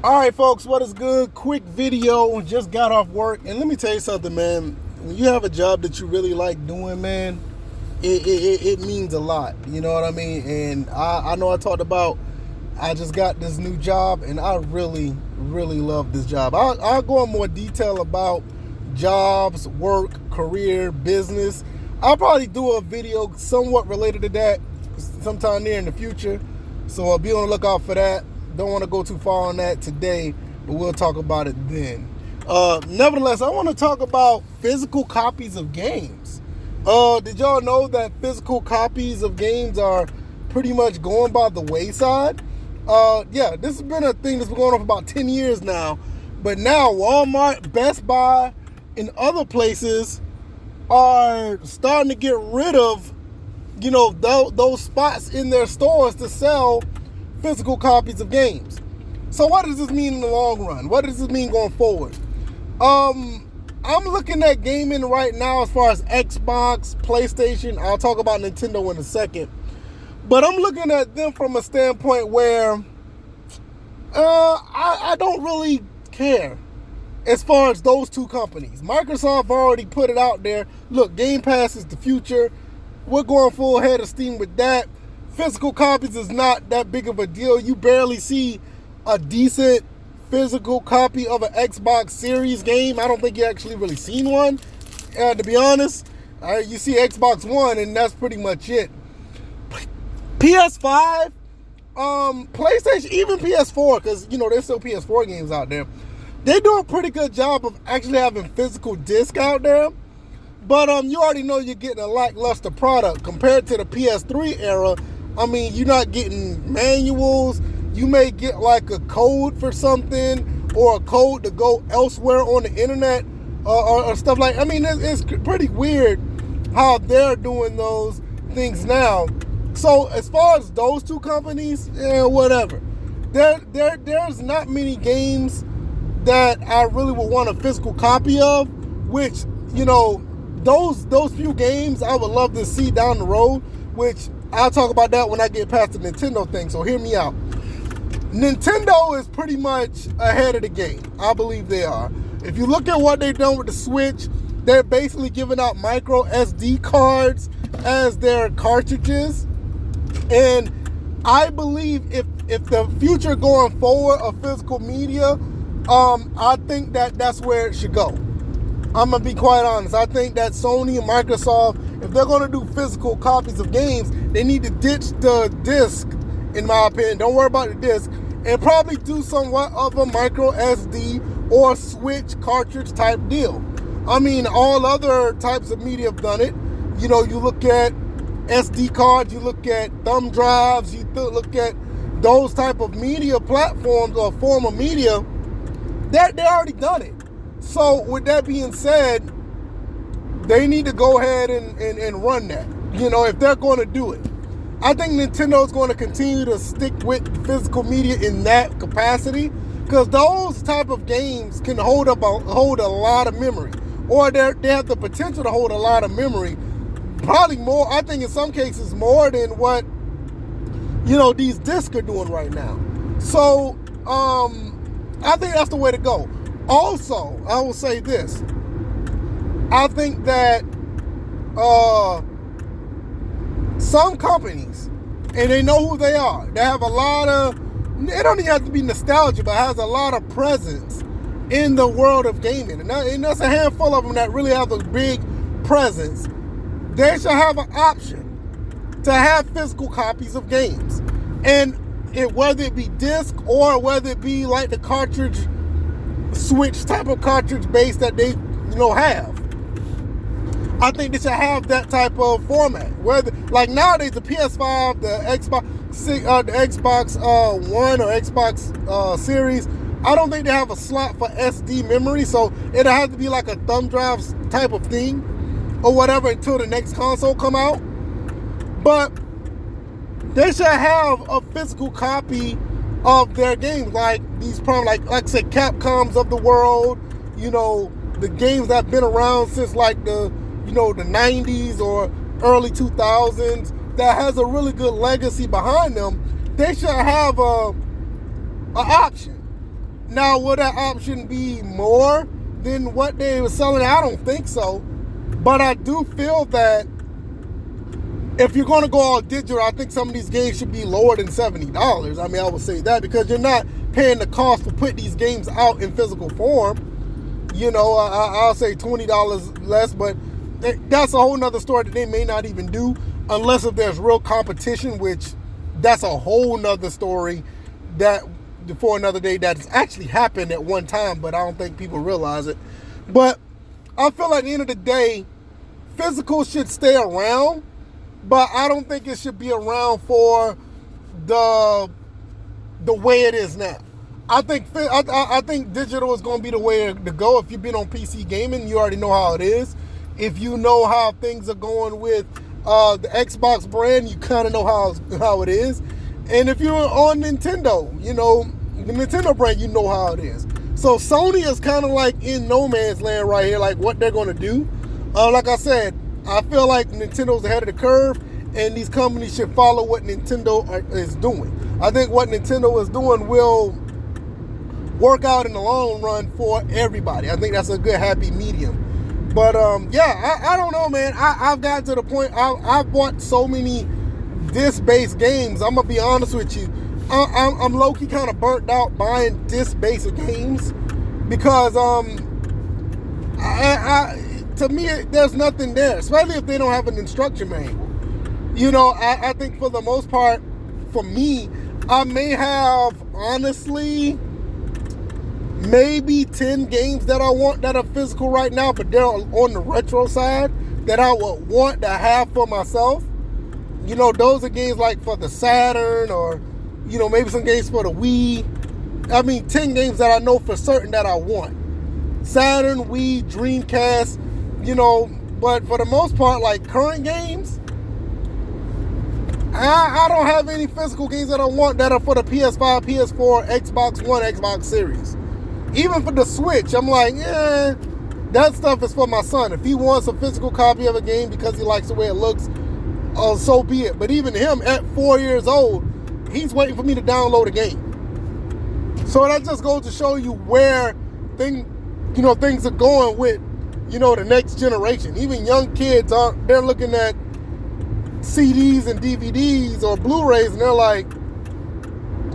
All right, folks, what is good? Quick video. Just got off work, and let me tell you something, man. When you have a job that you really like doing, man, it means a lot. You know what I mean? And I know I talked about I just got this new job, and I really, really love this job. I'll go in more detail about jobs, work, career, business. I'll probably do a video somewhat related to that sometime near in the future. So I'll be on the lookout for that. Don't want to go too far on that today, but we'll talk about it then. Nevertheless, I want to talk about physical copies of games. Did y'all know that physical copies of games are pretty much going by the wayside? Yeah, this has been a thing that's been going on for about 10 years now. But now Walmart, Best Buy, and other places are starting to get rid of, those spots in their stores to sell physical copies of games. So what does this mean in the long run? What does this mean going forward? I'm looking at gaming right now as far as Xbox, PlayStation. I'll talk about Nintendo in a second. But I'm looking at them from a standpoint where I don't really care as far as those two companies. Microsoft already put it out there. Look, Game Pass is the future. We're going full head of steam with that. Physical copies is not that big of a deal. You barely see a decent physical copy of an Xbox Series game. I don't think you actually really seen one, to be honest. You see Xbox One, and that's pretty much it. PS5, PlayStation, even PS4, because, there's still PS4 games out there. They do a pretty good job of actually having physical disc out there. But you already know you're getting a lackluster product compared to the PS3 era. I mean, you're not getting manuals. You may get like a code for something or a code to go elsewhere on the internet or stuff like. I mean, it's pretty weird how they're doing those things now. So as far as those two companies, whatever. There's not many games that I really would want a physical copy of, which, those few games I would love to see down the road, which I'll talk about that when I get past the Nintendo thing, so hear me out. Nintendo is pretty much ahead of the game. I believe they are. If you look at what they've done with the Switch, they're basically giving out micro SD cards as their cartridges. And I believe if the future going forward of physical media, I think that's where it should go. I'm going to be quite honest. I think that Sony and Microsoft, if they're going to do physical copies of games, they need to ditch the disc, in my opinion. Don't worry about the disc. And probably do somewhat of a micro SD or Switch cartridge type deal. I mean, all other types of media have done it. You look at SD cards, you look at thumb drives, you look at those type of media platforms or form of media. They already done it. So with that being said, they need to go ahead and run that, if they're going to do it. I think Nintendo is going to continue to stick with physical media in that capacity because those type of games can hold a lot of memory, or they have the potential to hold a lot of memory, probably more, I think in some cases more than what, these discs are doing right now. So, I think that's the way to go. Also, I will say this. I think that some companies, and they know who they are, they have a lot of, it don't even have to be nostalgia, but has a lot of presence in the world of gaming. And that's a handful of them that really have a big presence. They should have an option to have physical copies of games. And whether it be disc or whether it be like the cartridge Switch type of cartridge base that they have, I think they should have that type of format. Whether like nowadays the PS5, the Xbox One or Xbox Series, I don't think they have a slot for SD memory, so it'll have to be like a thumb drive type of thing or whatever until the next console come out. But they should have a physical copy of their games, like these like I said, Capcoms of the world, the games that have been around since like the 90s or early 2000s that has a really good legacy behind them. They should have a option Now, will that option be more than what they were selling? I don't think so. But I do feel that if you're going to go all digital, I think some of these games should be lower than $70. I mean, I would say that because you're not paying the cost for putting these games out in physical form. You know, I'll say $20 less, but that's a whole nother story that they may not even do unless if there's real competition, which that's a whole nother story that for another day that's actually happened at one time, but I don't think people realize it. But I feel like at the end of the day, physical should stay around, but I don't think it should be around for the way it is now. I think digital is going to be the way to go. If you've been on PC gaming, you already know how it is. If you know how things are going with the Xbox brand, you kind of know how it is. And if you're on Nintendo, you know, the Nintendo brand, you know how it is. So Sony is kind of like in no man's land right here, like what they're going to do. Like I said, I feel like Nintendo's ahead of the curve, and these companies should follow what Nintendo is doing. I think what Nintendo is doing will work out in the long run for everybody. I think that's a good happy medium. But yeah, I don't know, man. I've gotten to the point, I've bought so many disc-based games. I'm gonna be honest with you. I'm low-key kind of burnt out buying disc-based games because to me, there's nothing there, especially if they don't have an instruction manual. You know, I think for the most part, for me, I may have, honestly, maybe 10 games that I want that are physical right now, but they're on the retro side that I would want to have for myself. You know, those are games like for the Saturn or, you know, maybe some games for the Wii. I mean, 10 games that I know for certain that I want. Saturn, Wii, Dreamcast, you know, but for the most part, like current games, I don't have any physical games that I want that are for the PS5, PS4, Xbox One, Xbox Series. Even for the Switch, I'm like, that stuff is for my son. If he wants a physical copy of a game because he likes the way it looks, so be it. But even him, at 4 years old, he's waiting for me to download a game. So that just goes to show you where things are going with, you know, the next generation. Even young kids they're looking at CDs and DVDs or Blu-rays and they're like,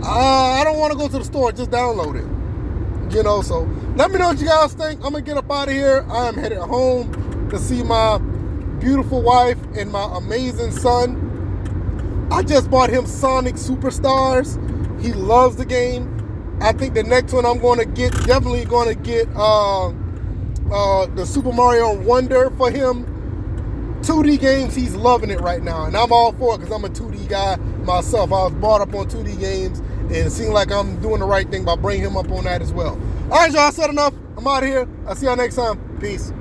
I don't want to go to the store, just download it. You know, so let me know what you guys think. I'm gonna get up out of here. I am headed home to see my beautiful wife and my amazing son. I just bought him Sonic Superstars. He loves the game. I think the next one I'm going to get, definitely going to get the Super Mario Wonder for him. 2D games, he's loving it right now, and I'm all for it because I'm a 2D guy myself. I was brought up on 2D games, and it seems like I'm doing the right thing by bringing him up on that as well. All right, y'all, I said enough. I'm out of here. I'll see y'all next time. Peace.